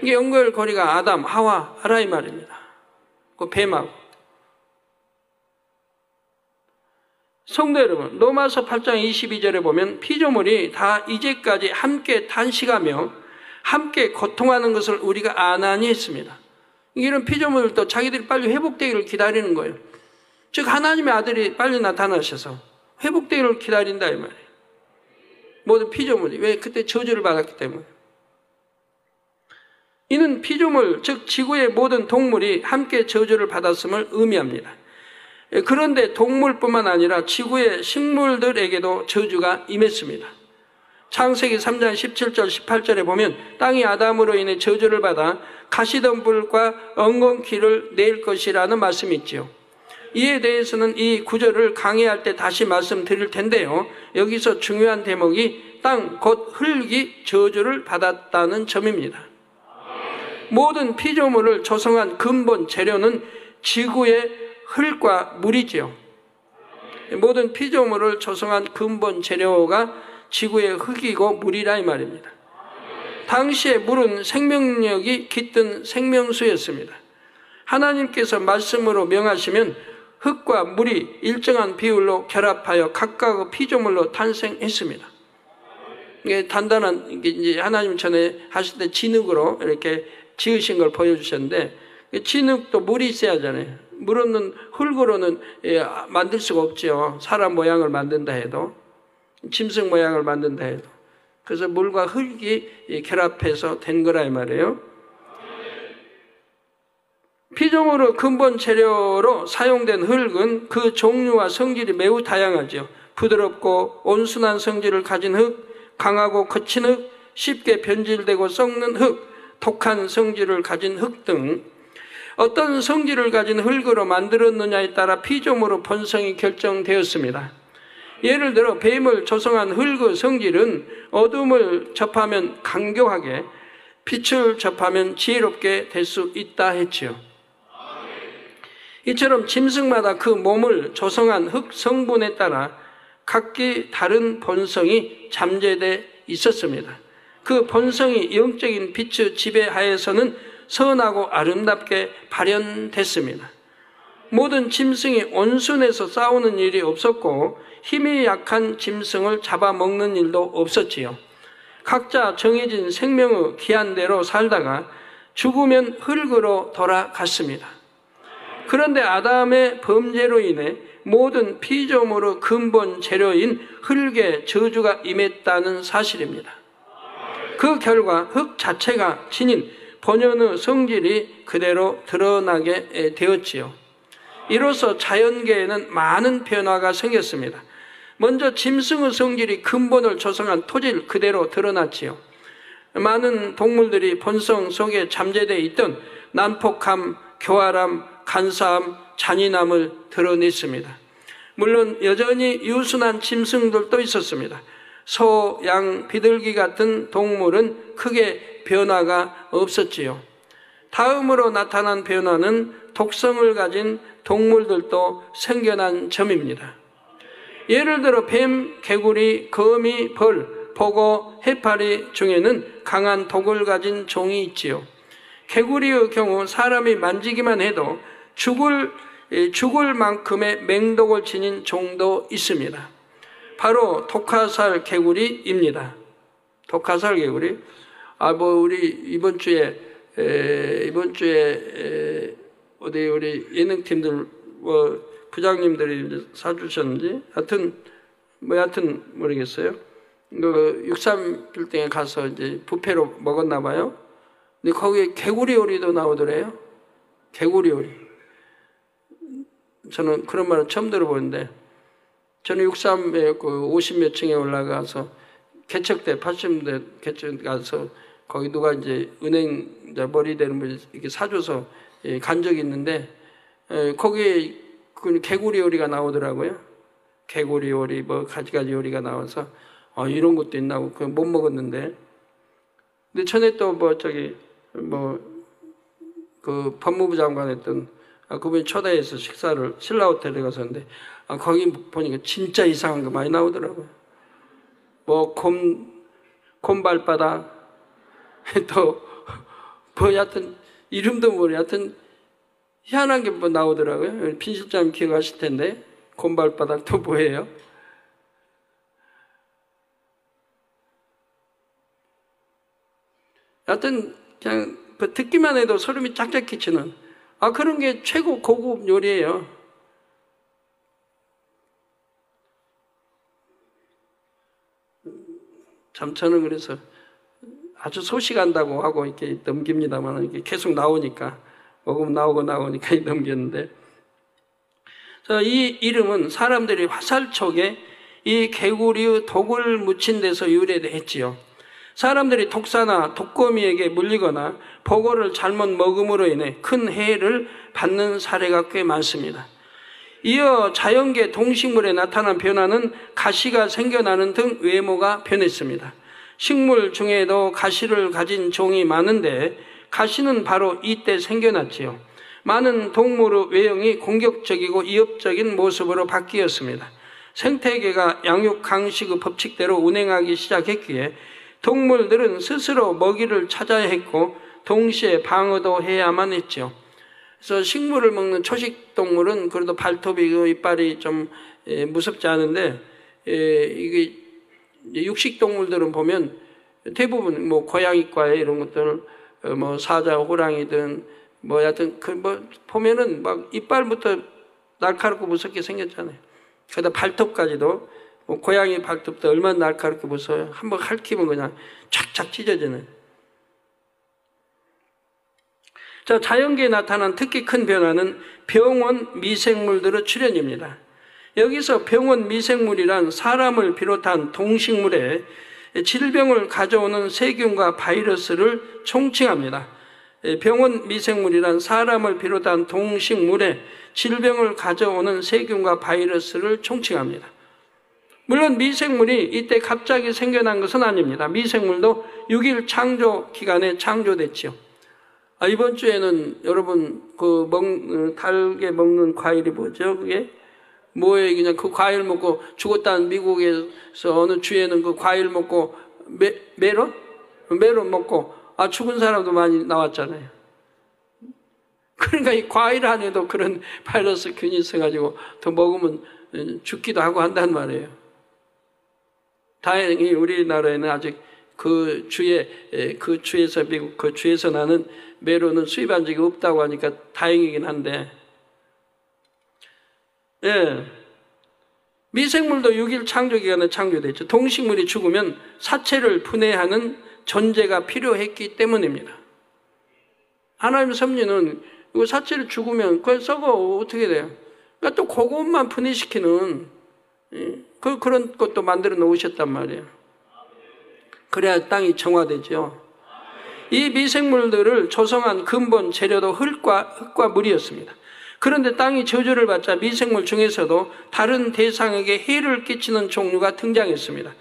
이게 연결고리가 아담, 하와라 이 말입니다. 그 뱀하고. 성도 여러분, 로마서 8장 22절에 보면 피조물이 다 이제까지 함께 탄식하며 함께 고통하는 것을 우리가 아나니 했습니다. 이런 피조물도 자기들이 빨리 회복되기를 기다리는 거예요. 즉 하나님의 아들이 빨리 나타나셔서 회복되기를 기다린다 이 말이에요. 모든 피조물이. 왜? 그때 저주를 받았기 때문에. 이는 피조물, 즉 지구의 모든 동물이 함께 저주를 받았음을 의미합니다. 그런데 동물뿐만 아니라 지구의 식물들에게도 저주가 임했습니다. 창세기 3장 17절 18절에 보면 땅이 아담으로 인해 저주를 받아 가시덤불과 엉겅퀴를 낼 것이라는 말씀이 있죠. 이에 대해서는 이 구절을 강의할 때 다시 말씀드릴 텐데요. 여기서 중요한 대목이 땅 곧 흙이 저주를 받았다는 점입니다. 모든 피조물을 조성한 근본 재료는 지구의 흙과 물이지요. 모든 피조물을 조성한 근본 재료가 지구의 흙이고 물이라 이 말입니다. 당시의 물은 생명력이 깃든 생명수였습니다. 하나님께서 말씀으로 명하시면 흙과 물이 일정한 비율로 결합하여 각각의 피조물로 탄생했습니다. 이게 단단한, 이제 하나님 전에 하실 때 진흙으로 이렇게 지으신 걸 보여주셨는데, 진흙도 물이 있어야 하잖아요. 물 없는 흙으로는 만들 수가 없죠. 사람 모양을 만든다 해도, 짐승 모양을 만든다 해도. 그래서 물과 흙이 결합해서 된 거라 이 말이에요. 피조물의 근본 재료로 사용된 흙은 그 종류와 성질이 매우 다양하죠. 부드럽고 온순한 성질을 가진 흙, 강하고 거친 흙, 쉽게 변질되고 썩는 흙, 독한 성질을 가진 흙 등 어떤 성질을 가진 흙으로 만들었느냐에 따라 피조물의 본성이 결정되었습니다. 예를 들어 뱀을 조성한 흙의 성질은 어둠을 접하면 강교하게, 빛을 접하면 지혜롭게 될 수 있다 했지요. 이처럼 짐승마다 그 몸을 조성한 흙 성분에 따라 각기 다른 본성이 잠재되어 있었습니다. 그 본성이 영적인 빛의 지배하에서는 선하고 아름답게 발현됐습니다. 모든 짐승이 온순해서 싸우는 일이 없었고 힘이 약한 짐승을 잡아먹는 일도 없었지요. 각자 정해진 생명의 기한대로 살다가 죽으면 흙으로 돌아갔습니다. 그런데 아담의 범죄로 인해 모든 피조물의 근본 재료인 흙에 저주가 임했다는 사실입니다. 그 결과 흙 자체가 지닌 본연의 성질이 그대로 드러나게 되었지요. 이로써 자연계에는 많은 변화가 생겼습니다. 먼저 짐승의 성질이 근본을 조성한 토질 그대로 드러났지요. 많은 동물들이 본성 속에 잠재되어 있던 난폭함, 교활함, 간사함, 잔인함을 드러냈습니다. 물론 여전히 유순한 짐승들도 있었습니다. 소, 양, 비둘기 같은 동물은 크게 변화가 없었지요. 다음으로 나타난 변화는 독성을 가진 동물들도 생겨난 점입니다. 예를 들어 뱀, 개구리, 거미, 벌, 보고, 해파리 중에는 강한 독을 가진 종이 있지요. 개구리의 경우 사람이 만지기만 해도 죽을 만큼의 맹독을 지닌 종도 있습니다. 바로 독화살 개구리입니다. 독화살 개구리. 우리 이번 주에 어디 우리 예능팀들 부장님들이 사주셨는지 하여튼 모르겠어요. 그 63빌딩에 가서 이제 뷔페로 먹었나 봐요. 근데 거기에 개구리 요리도 나오더래요. 개구리 요리. 저는 그런 말은 처음 들어보는데, 저는 63에 그 50몇 층에 올라가서 개척대 80대 개척 가서 거기 누가 이제 은행 머리 되는 분이 이렇게 사줘서 간 적이 있는데, 거기에 그 개구리 요리가 나오더라고요. 개구리 요리 뭐 가지가지 요리가 나와서 이런 것도 있나고 그 못 먹었는데, 근데 전에 또 그 법무부 장관 했던 그분이 초대해서 식사를 신라호텔에 가서는데 거기 보니까 진짜 이상한 거 많이 나오더라고요. 뭐 곰발바닥 또 여하튼 이름도 모르 여하튼 희한한 게 뭐 나오더라고요. 빈 실장님 기억하실 텐데 곰발바닥 또 뭐예요? 여하튼 그냥 듣기만 해도 소름이 짝짝 끼치는 그런 게 최고 고급 요리예요. 참 저는 그래서 아주 소식한다고 하고 이렇게 넘깁니다만 이게 계속 나오니까 먹으면 나오니까 넘겼는데, 이 이름은 사람들이 화살촉에 이 개구리의 독을 묻힌 데서 유래했지요. 사람들이 독사나 독거미에게 물리거나 보고를 잘못 먹음으로 인해 큰 해를 받는 사례가 꽤 많습니다. 이어 자연계 동식물에 나타난 변화는 가시가 생겨나는 등 외모가 변했습니다. 식물 중에도 가시를 가진 종이 많은데 가시는 바로 이때 생겨났지요. 많은 동물의 외형이 공격적이고 위협적인 모습으로 바뀌었습니다. 생태계가 양육 강식의 법칙대로 운행하기 시작했기에 동물들은 스스로 먹이를 찾아야 했고 동시에 방어도 해야만 했죠. 그래서 식물을 먹는 초식 동물은 그래도 발톱이고 이빨이 좀 무섭지 않은데, 이게 육식 동물들은 보면 대부분 뭐 고양이과에 이런 것들 뭐 사자, 호랑이든 뭐 하여튼 보면은 막 이빨부터 날카롭고 무섭게 생겼잖아요. 게다가 발톱까지도 뭐 고양이 발톱도 얼마나 날카롭게 무서워요. 한번 핥히면 그냥 착착 찢어지는. 자, 자연계에 나타난 특히 큰 변화는 병원 미생물들의 출현입니다. 여기서 병원 미생물이란 사람을 비롯한 동식물에 질병을 가져오는 세균과 바이러스를 총칭합니다. 병원 미생물이란 사람을 비롯한 동식물에 질병을 가져오는 세균과 바이러스를 총칭합니다. 물론 미생물이 이때 갑자기 생겨난 것은 아닙니다. 미생물도 6일 창조 기간에 창조됐죠. 이번 주에는 여러분 달게 먹는 과일이 뭐죠? 그게 뭐예요? 그냥 그 과일 먹고 죽었다는 미국에서 어느 주에는 그 과일 먹고 메론 먹고 죽은 사람도 많이 나왔잖아요. 그러니까 이 과일 안에도 그런 바이러스 균이 있어가지고 더 먹으면 죽기도 하고 한단 말이에요. 다행히 우리나라에는 아직 그 주에서 미국 그 주에서 나는 메론은 수입한 적이 없다고 하니까 다행이긴 한데, 예. 미생물도 6일 창조기간에 창조됐죠. 동식물이 죽으면 사체를 분해하는 존재가 필요했기 때문입니다. 하나님의 섭리는 이거 사체를 죽으면 그걸 썩어 어떻게 돼요? 그러니까 또 그것만 분해시키는 그런 것도 만들어 놓으셨단 말이에요. 그래야 땅이 정화되죠. 이 미생물들을 조성한 근본 재료도 흙과 물이었습니다. 그런데 땅이 저주를 받자 미생물 중에서도 다른 대상에게 해를 끼치는 종류가 등장했습니다.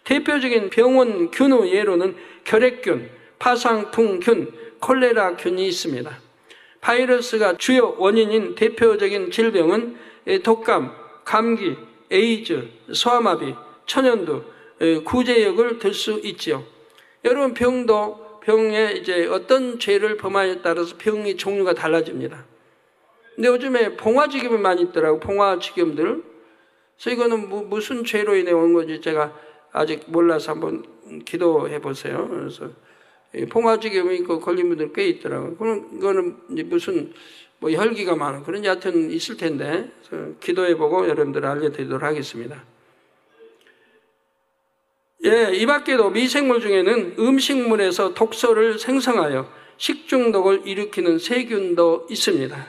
대표적인 병원균의 예로는 결핵균, 파상풍균, 콜레라균이 있습니다. 바이러스가 주요 원인인 대표적인 질병은 독감, 감기, 에이즈, 소아마비, 천연두, 구제역을 들 수 있죠. 여러분 병에 이제 어떤 죄를 범하에 따라서 병의 종류가 달라집니다. 근데 요즘에 봉화지겸이 많이 있더라고. 봉화지겸들. 그래서 이거는 무슨 죄로 인해 온 건지 제가 아직 몰라서 한번 기도해 보세요. 그래서 봉화지겸이 걸린 분들 꽤 있더라고요. 그거는 이제 무슨 혈기가 많은 그런 여하튼 있을 텐데 기도해 보고 여러분들 알려드리도록 하겠습니다. 예, 이 밖에도 미생물 중에는 음식물에서 독소를 생성하여 식중독을 일으키는 세균도 있습니다.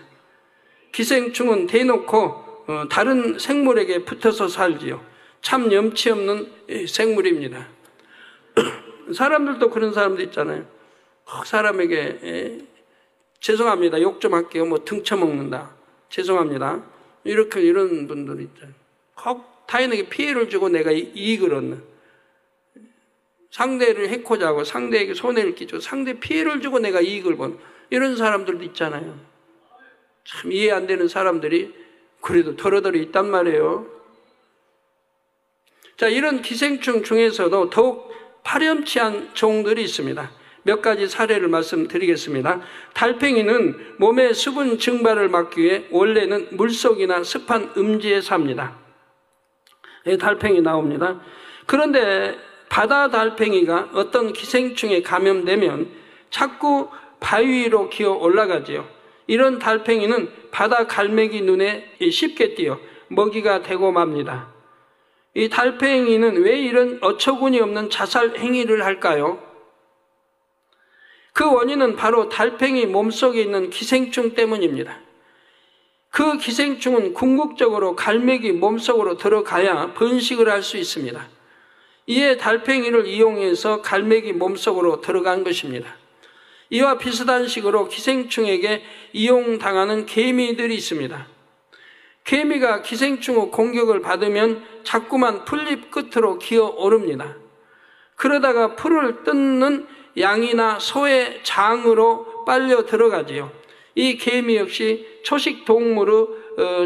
기생충은 대놓고 다른 생물에게 붙어서 살지요. 참 염치 없는 생물입니다. 사람들도 그런 사람도 있잖아요. 사람에게 죄송합니다. 욕 좀 할게요. 등쳐먹는다. 죄송합니다. 이런 분들이 있잖아요. 타인에게 피해를 주고 내가 이익을 얻는. 상대를 해코자 하고 상대에게 손해를 끼치고 상대 피해를 주고 내가 이익을 본 이런 사람들도 있잖아요. 참 이해 안 되는 사람들이 그래도 더러더러 있단 말이에요. 자, 이런 기생충 중에서도 더욱 파렴치한 종들이 있습니다. 몇 가지 사례를 말씀드리겠습니다. 달팽이는 몸의 수분 증발을 막기 위해 원래는 물속이나 습한 음지에 삽니다. 달팽이 나옵니다. 그런데 바다 달팽이가 어떤 기생충에 감염되면 자꾸 바위 위로 기어 올라가지요. 이런 달팽이는 바다 갈매기 눈에 쉽게 띄어 먹이가 되고 맙니다. 이 달팽이는 왜 이런 어처구니 없는 자살 행위를 할까요? 그 원인은 바로 달팽이 몸속에 있는 기생충 때문입니다. 그 기생충은 궁극적으로 갈매기 몸속으로 들어가야 번식을 할 수 있습니다. 이에 달팽이를 이용해서 갈매기 몸속으로 들어간 것입니다. 이와 비슷한 식으로 기생충에게 이용당하는 개미들이 있습니다. 개미가 기생충의 공격을 받으면 자꾸만 풀잎 끝으로 기어 오릅니다. 그러다가 풀을 뜯는 양이나 소의 장으로 빨려 들어가지요. 이 개미 역시 초식 동물의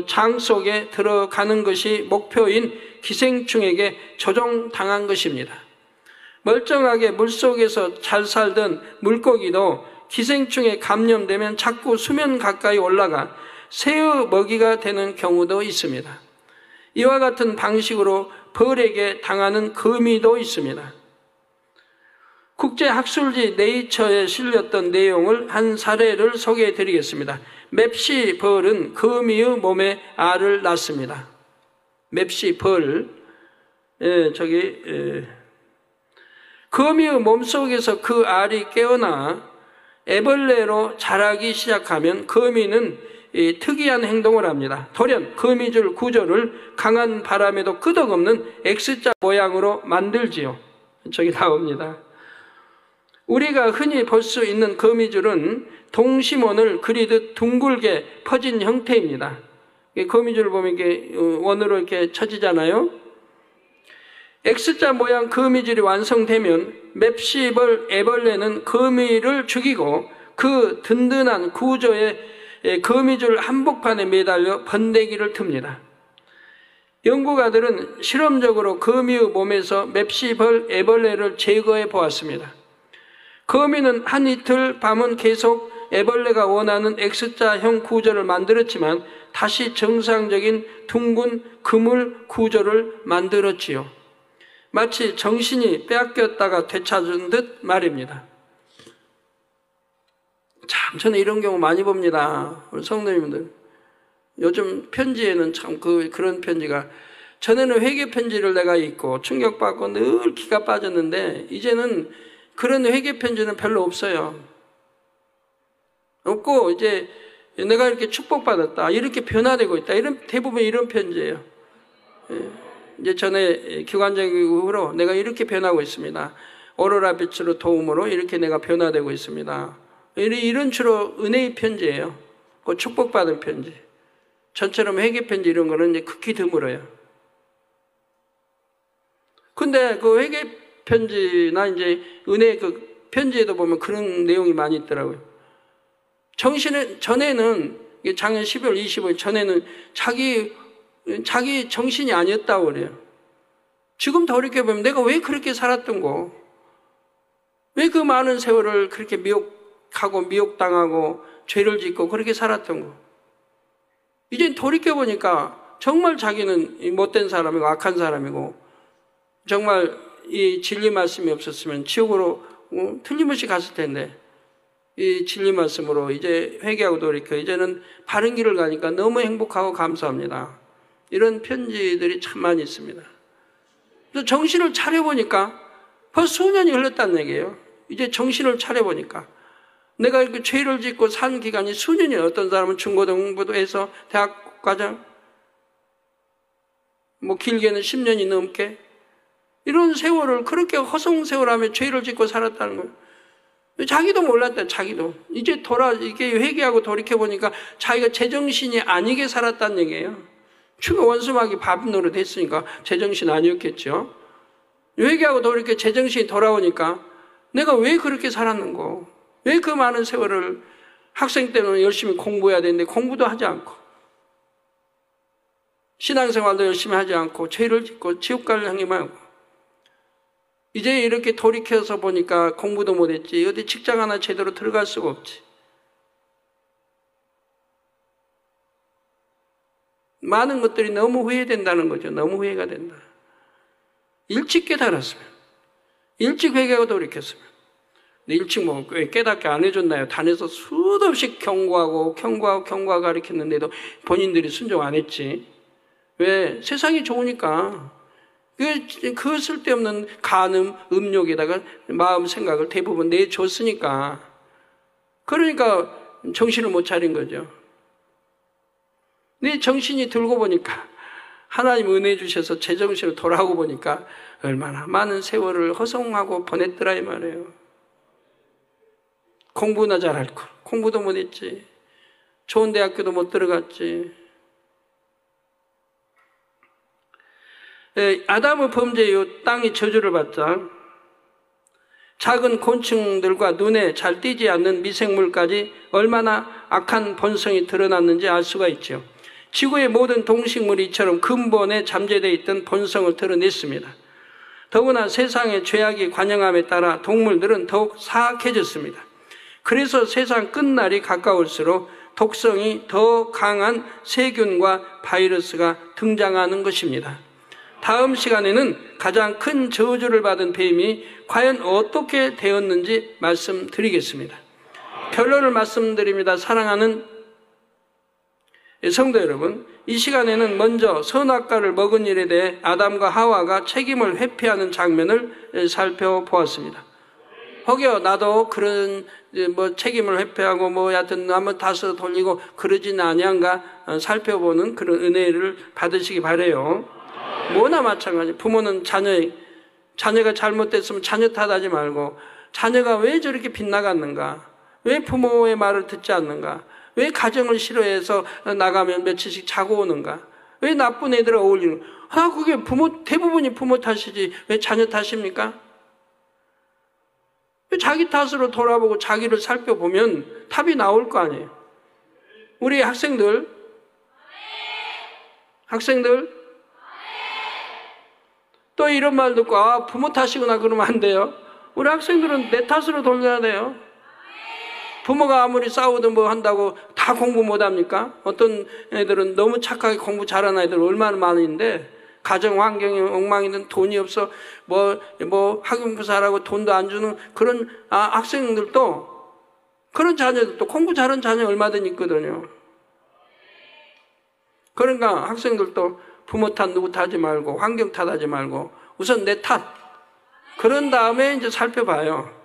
장 속에 들어가는 것이 목표인 기생충에게 조종당한 것입니다. 멀쩡하게 물속에서 잘 살던 물고기도 기생충에 감염되면 자꾸 수면 가까이 올라가 새의 먹이가 되는 경우도 있습니다. 이와 같은 방식으로 벌에게 당하는 거미도 있습니다. 국제학술지 네이처에 실렸던 내용을 한 사례를 소개해 드리겠습니다. 맵시 벌은 거미의 몸에 알을 낳습니다. 맵시 벌, 거미의 몸속에서 그 알이 깨어나 애벌레로 자라기 시작하면 거미는 특이한 행동을 합니다. 돌연 거미줄 구조를 강한 바람에도 끄덕없는 X자 모양으로 만들지요. 저기 나옵니다. 우리가 흔히 볼 수 있는 거미줄은 동심원을 그리듯 둥글게 퍼진 형태입니다. 거미줄을 보면 이게 원으로 이렇게 쳐지잖아요. X자 모양 거미줄이 완성되면 맵시벌 애벌레는 거미를 죽이고 그 든든한 구조의 거미줄 한복판에 매달려 번데기를 틉니다. 연구가들은 실험적으로 거미의 몸에서 맵시벌 애벌레를 제거해 보았습니다. 거미는 한 이틀 밤은 계속 애벌레가 원하는 X자형 구조를 만들었지만 다시 정상적인 둥근 그물 구조를 만들었지요. 마치 정신이 빼앗겼다가 되찾은 듯 말입니다. 참 저는 이런 경우 많이 봅니다. 우리 성도님들. 요즘 편지에는 참 그런 편지가, 전에는 회개 편지를 내가 읽고 충격받고 늘 기가 빠졌는데 이제는 그런 회개 편지는 별로 없어요. 없고 이제 내가 이렇게 축복받았다, 이렇게 변화되고 있다, 이런 대부분 이런 편지예요. 이제 전에 기관적인 이후로 내가 이렇게 변하고 있습니다. 오로라 빛으로 도움으로 이렇게 내가 변화되고 있습니다. 이런 주로 은혜의 편지예요. 그 축복받은 편지. 전처럼 회개 편지 이런 거는 이제 극히 드물어요. 근데 그 회개 편지나 이제 은혜 그 편지에도 보면 그런 내용이 많이 있더라고요. 전에는 작년 12월 25일 전에는 자기 정신이 아니었다고 그래요. 지금 돌이켜보면 내가 왜 그렇게 살았던 거, 왜 그 많은 세월을 그렇게 미혹당하고 죄를 짓고 그렇게 살았던 거. 이제 돌이켜보니까 정말 자기는 못된 사람이고 악한 사람이고, 정말 이 진리 말씀이 없었으면 지옥으로 틀림없이 갔을 텐데, 이 진리 말씀으로 이제 회개하고 돌이켜 이제는 바른 길을 가니까 너무 행복하고 감사합니다. 이런 편지들이 참 많이 있습니다. 그래서 정신을 차려보니까 벌써 수년이 흘렀다는 얘기예요. 이제 정신을 차려보니까 내가 이렇게 죄를 짓고 산 기간이 수년이에요. 어떤 사람은 중고등부도 해서 대학 과정, 길게는 10년이 넘게, 이런 세월을 그렇게 허송세월하며 죄를 짓고 살았다는 거예요. 자기도 몰랐다, 자기도. 이제 이게 회개하고 돌이켜보니까 자기가 제정신이 아니게 살았다는 얘기예요. 추가 원수막이 밥 노릇 했으니까 제정신 아니었겠죠. 회개하고 돌이켜 제정신이 돌아오니까 내가 왜 그렇게 살았는고, 왜 그 많은 세월을, 학생 때는 열심히 공부해야 되는데 공부도 하지 않고, 신앙생활도 열심히 하지 않고 죄를 짓고 지옥 갈 행위만 하고, 이제 이렇게 돌이켜서 보니까 공부도 못했지, 어디 직장 하나 제대로 들어갈 수가 없지. 많은 것들이 너무 후회된다는 거죠. 너무 후회가 된다. 일찍 깨달았으면, 일찍 회개하고 돌이켰으면. 일찍 깨닫게 안 해줬나요? 단에서 수도 없이 경고하고 가르쳤는데도 본인들이 순종 안 했지. 왜? 세상이 좋으니까. 그 쓸데없는 간음, 음욕에다가 마음 생각을 대부분 내줬으니까. 그러니까 정신을 못 차린 거죠. 내 정신이 들고 보니까, 하나님 은혜 주셔서 제정신을 돌아오고 보니까 얼마나 많은 세월을 허송하고 보냈더라 이 말이에요. 공부나 잘할 걸. 공부도 못했지. 좋은 대학교도 못 들어갔지. 아담의 범죄 이후 땅이 저주를 받자 작은 곤충들과 눈에 잘 띄지 않는 미생물까지 얼마나 악한 본성이 드러났는지 알 수가 있죠. 지구의 모든 동식물이 이처럼 근본에 잠재되어 있던 본성을 드러냈습니다. 더구나 세상의 죄악이 관영함에 따라 동물들은 더욱 사악해졌습니다. 그래서 세상 끝날이 가까울수록 독성이 더 강한 세균과 바이러스가 등장하는 것입니다. 다음 시간에는 가장 큰 저주를 받은 뱀이 과연 어떻게 되었는지 말씀드리겠습니다. 결론을 말씀드립니다. 사랑하는 성도 여러분, 이 시간에는 먼저 선악과를 먹은 일에 대해 아담과 하와가 책임을 회피하는 장면을 살펴보았습니다. 혹여 나도 그런 책임을 회피하고 여하튼 한번 다시 돌리고 그러진 아니한가 살펴보는 그런 은혜를 받으시기 바라요. 뭐나 마찬가지. 부모는 자녀가 잘못됐으면 자녀 탓하지 말고, 자녀가 왜 저렇게 빗나갔는가, 왜 부모의 말을 듣지 않는가, 왜 가정을 싫어해서 나가면 며칠씩 자고 오는가, 왜 나쁜 애들과 어울리는, 그게 대부분이 부모 탓이지 왜 자녀 탓입니까? 자기 탓으로 돌아보고 자기를 살펴보면 답이 나올 거 아니에요. 우리 학생들 또 이런 말 듣고 부모 탓이구나 그러면 안 돼요. 우리 학생들은 내 탓으로 돌려야 돼요. 부모가 아무리 싸우든 뭐 한다고 다 공부 못합니까? 어떤 애들은 너무 착하게 공부 잘하는 애들 얼마나 많은데 가정 환경이 엉망이든 돈이 없어 뭐 학용부사라고 돈도 안 주는 그런 학생들도 그런 자녀들도 공부 잘하는 자녀 얼마든 있거든요. 그러니까 학생들도 부모 탓 누구 탓하지 말고 환경 탓하지 말고 우선 내 탓. 그런 다음에 이제 살펴봐요.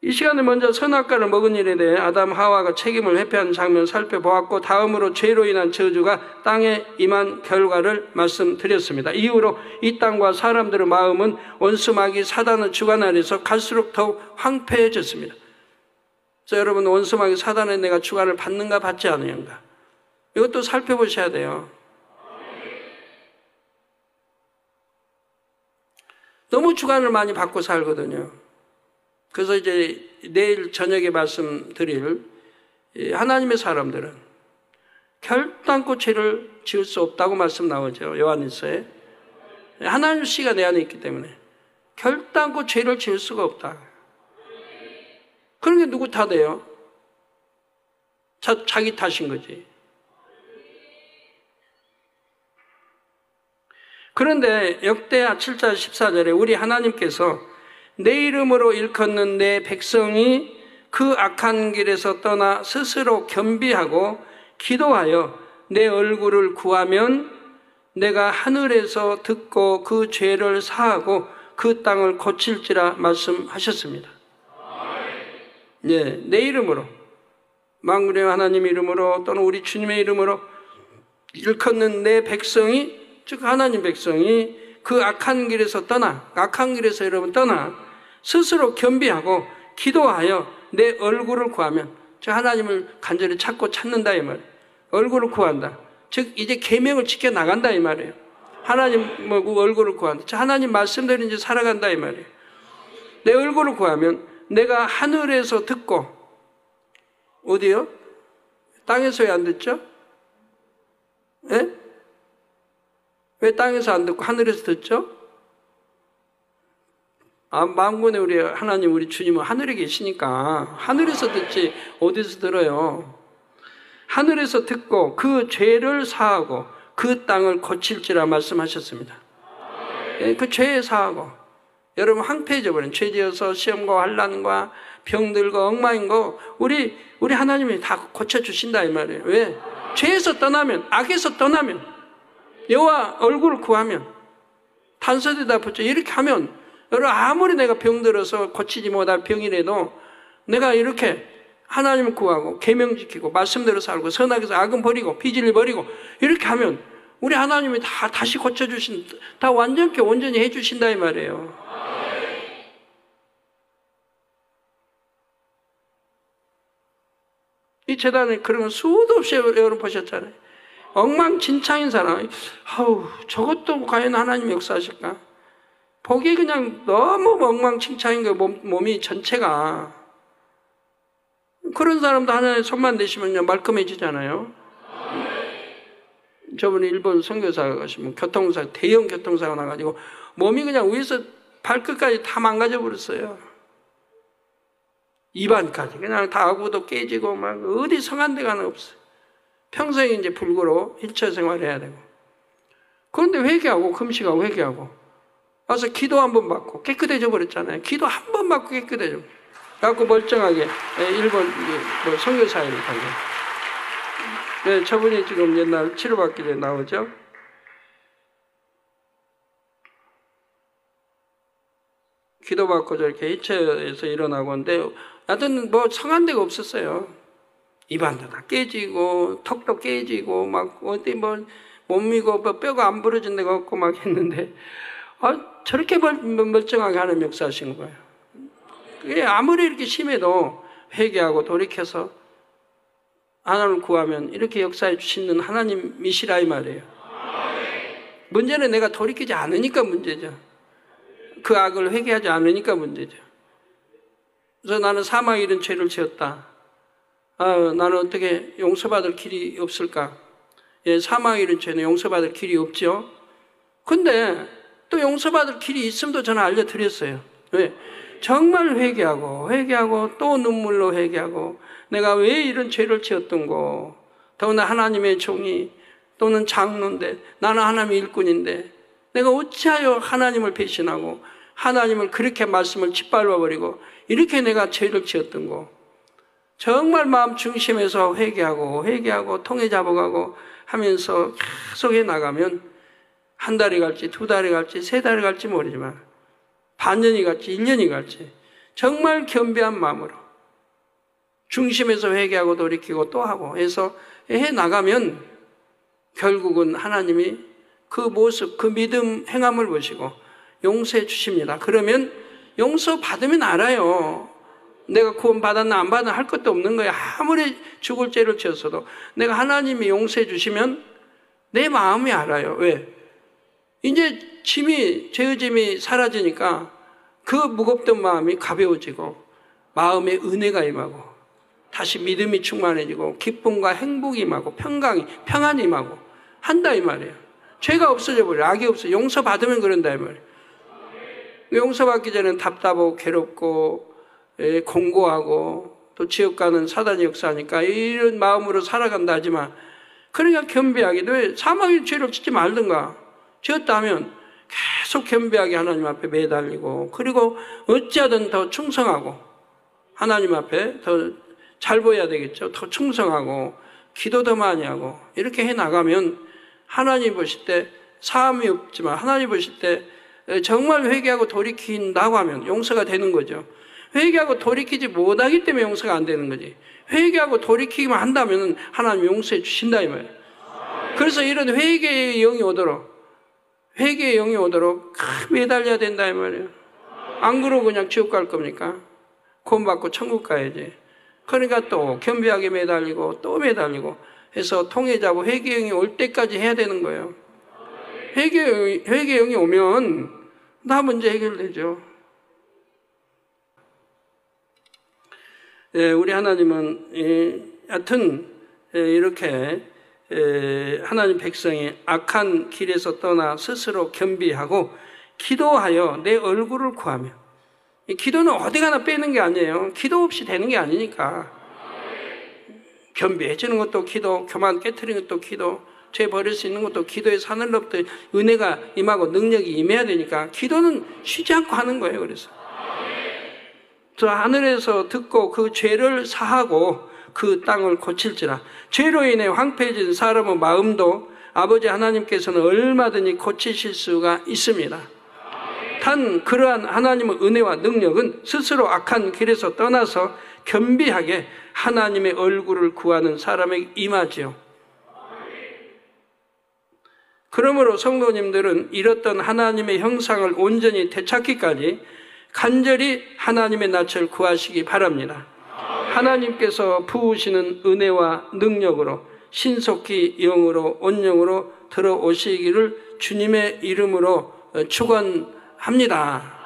이 시간에 먼저 선악과를 먹은 일에 대해 아담 하와가 책임을 회피하는 장면을 살펴보았고 다음으로 죄로 인한 저주가 땅에 임한 결과를 말씀드렸습니다. 이후로 이 땅과 사람들의 마음은 원수마귀 사단의 주관 아래서 갈수록 더욱 황폐해졌습니다. 그래서 여러분 원수마귀 사단의 내가 주관을 받는가 받지 않는가 이것도 살펴보셔야 돼요. 너무 주관을 많이 받고 살거든요. 그래서 이제 내일 저녁에 말씀드릴 하나님의 사람들은 결단코 죄를 지을 수 없다고 말씀 나오죠. 요한일서에. 하나님 씨가 내 안에 있기 때문에 결단코 죄를 지을 수가 없다. 그런 게 누구 탓이에요? 자기 탓인 거지. 그런데 역대하 7장 14절에 우리 하나님께서 내 이름으로 일컫는 내 백성이 그 악한 길에서 떠나 스스로 겸비하고 기도하여 내 얼굴을 구하면 내가 하늘에서 듣고 그 죄를 사하고 그 땅을 고칠지라 말씀하셨습니다. 네, 내 이름으로 만군의 하나님 이름으로 또는 우리 주님의 이름으로 일컫는 내 백성이 즉 하나님 백성이 그 악한 길에서 여러분 떠나 스스로 겸비하고 기도하여 내 얼굴을 구하면 즉 하나님을 간절히 찾는다 이 말이에요. 얼굴을 구한다. 즉 이제 계명을 지켜 나간다 이 말이에요. 하나님 얼굴을 구한다. 즉 하나님 말씀대로 이제 살아간다 이 말이에요. 내 얼굴을 구하면 내가 하늘에서 듣고 어디요? 땅에서 왜 안 듣죠? 예? 왜 땅에서 안 듣고 하늘에서 듣죠? 만군의 우리 하나님 우리 주님은 하늘에 계시니까 하늘에서 듣지 어디서 들어요? 하늘에서 듣고 그 죄를 사하고 그 땅을 고칠지라 말씀하셨습니다. 예, 그 죄에 사하고 여러분 황폐해져 버린 죄지어서 시험과 환난과 병들고 엉망인 거 우리 하나님이 다 고쳐주신다 이 말이에요. 왜? 죄에서 떠나면 악에서 떠나면 여호와 얼굴을 구하면 단서에다 붙여 이렇게 하면 여러분 아무리 내가 병들어서 고치지 못할 병이라도 내가 이렇게 하나님을 구하고 계명 지키고 말씀대로 살고 선하게 해서 악은 버리고 비질을 버리고 이렇게 하면 우리 하나님이 다시 고쳐주신 다 온전히 해주신다 이 말이에요. 이 재단에 그런 수도 없이 여러분 보셨잖아요. 엉망진창인 사람 저것도 과연 하나님 역사하실까? 보기 그냥 너무 엉망진창인 거예요. 몸이 전체가. 그런 사람도 하나님 손만 대시면요 말끔해지잖아요. 저번에 일본 선교사가 가시면 대형 교통사가 나가지고 몸이 그냥 위에서 발끝까지 다 망가져 버렸어요. 입안까지 그냥 다 아구도 깨지고 막 어디 성한 데가 없어요. 평생 이제 불구로 일처 생활해야 되고. 그런데 회개하고 금식하고 회개하고 와서 기도 한 번 받고 깨끗해져 버렸잖아요. 기도 한 번 받고 깨끗해져. 갖고 멀쩡하게 일본 선교사회를 가게. 네, 저분이 지금 옛날 치료받기 전에 나오죠. 기도받고 저렇게 일처에서 일어나고 근데 하여튼 성한 데가 없었어요. 입안도 다 깨지고 턱도 깨지고 막 어디 몸이고 뼈가 안 부러진 데가 없고 막 했는데 저렇게 멀쩡하게 하는 역사하신 거예요. 그게 아무리 이렇게 심해도 회개하고 돌이켜서 하나님을 구하면 이렇게 역사해 주시는 하나님이시라 이 말이에요. 문제는 내가 돌이키지 않으니까 문제죠. 그 악을 회개하지 않으니까 문제죠. 그래서 나는 사망에 이른 죄를 지었다. 나는 어떻게 용서받을 길이 없을까? 예, 사망에 이른 죄는 용서받을 길이 없죠. 근데 또 용서받을 길이 있음도 저는 알려드렸어요. 왜? 정말 회개하고 또 눈물로 회개하고 내가 왜 이런 죄를 지었던고. 더구나 하나님의 종이 또는 장로인데 나는 하나님의 일꾼인데 내가 어찌하여 하나님을 배신하고 하나님을 그렇게 말씀을 짓밟아버리고 이렇게 내가 죄를 지었던고. 정말 마음 중심에서 회개하고 통해 잡아가고 하면서 계속 해나가면 한 달이 갈지 2달이 갈지 3달이 갈지 모르지만 반년이 갈지 1년이 갈지 정말 겸비한 마음으로 중심에서 회개하고 돌이키고 또 하고 해서 해나가면 결국은 하나님이 그 모습, 그 믿음 행함을 보시고 용서해 주십니다. 그러면 용서 받으면 알아요. 내가 구원 받았나 안 받았나 할 것도 없는 거예요. 아무리 죽을 죄를 지었어도 내가 하나님이 용서해 주시면 내 마음이 알아요. 왜? 이제 죄의 짐이 사라지니까 그 무겁던 마음이 가벼워지고 마음에 은혜가 임하고 다시 믿음이 충만해지고 기쁨과 행복이 임하고 평안이 임하고 한다 이 말이에요. 죄가 없어져 버려요. 악이 없어요. 용서받으면 그런다 이 말이에요. 용서받기 전에는 답답하고 괴롭고 공고하고 또 지옥 가는 사단의 역사니까 이런 마음으로 살아간다 하지만 그러니까 겸비하게 왜 사망의 죄를 짓지 말든가. 지었다면 계속 겸비하게 하나님 앞에 매달리고 그리고 어찌하든 더 충성하고 하나님 앞에 더 잘 보여야 되겠죠. 더 충성하고 기도 더 많이 하고 이렇게 해나가면 하나님 보실 때 사함이 없지만 하나님 보실 때 정말 회개하고 돌이킨다고 하면 용서가 되는 거죠. 회개하고 돌이키지 못하기 때문에 용서가 안 되는 거지. 회개하고 돌이키기만 한다면 하나님 용서해 주신다 이 말이에요. 그래서 이런 회개의 영이 오도록 매달려야 된다 이 말이에요. 안 그러고 그냥 지옥 갈 겁니까? 구원 받고 천국 가야지. 그러니까 또 겸비하게 매달리고 또 매달리고 해서 통해 잡고 회개의 영이 올 때까지 해야 되는 거예요. 회개의 영이 오면 다 문제 해결되죠. 우리 하나님은 하여튼 이렇게 하나님 백성이 악한 길에서 떠나 스스로 겸비하고 기도하여 내 얼굴을 구하며 기도는 어디 가나 빼는 게 아니에요. 기도 없이 되는 게 아니니까 겸비해지는 것도 기도, 교만 깨트리는 것도 기도, 죄 버릴 수 있는 것도 기도의 산을로부터 은혜가 임하고 능력이 임해야 되니까 기도는 쉬지 않고 하는 거예요. 그래서 저 하늘에서 듣고 그 죄를 사하고 그 땅을 고칠지라. 죄로 인해 황폐해진 사람의 마음도 아버지 하나님께서는 얼마든지 고치실 수가 있습니다. 단 그러한 하나님의 은혜와 능력은 스스로 악한 길에서 떠나서 겸비하게 하나님의 얼굴을 구하는 사람에게 임하지요. 그러므로 성도님들은 잃었던 하나님의 형상을 온전히 되찾기까지 간절히 하나님의 낯을 구하시기 바랍니다. 하나님께서 부으시는 은혜와 능력으로 신속히 영으로 온영으로 들어오시기를 주님의 이름으로 축원합니다.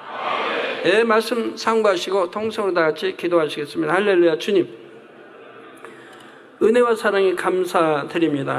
예, 말씀 상고하시고 통성으로 다 같이 기도하시겠습니다. 할렐루야. 주님 은혜와 사랑에 감사드립니다.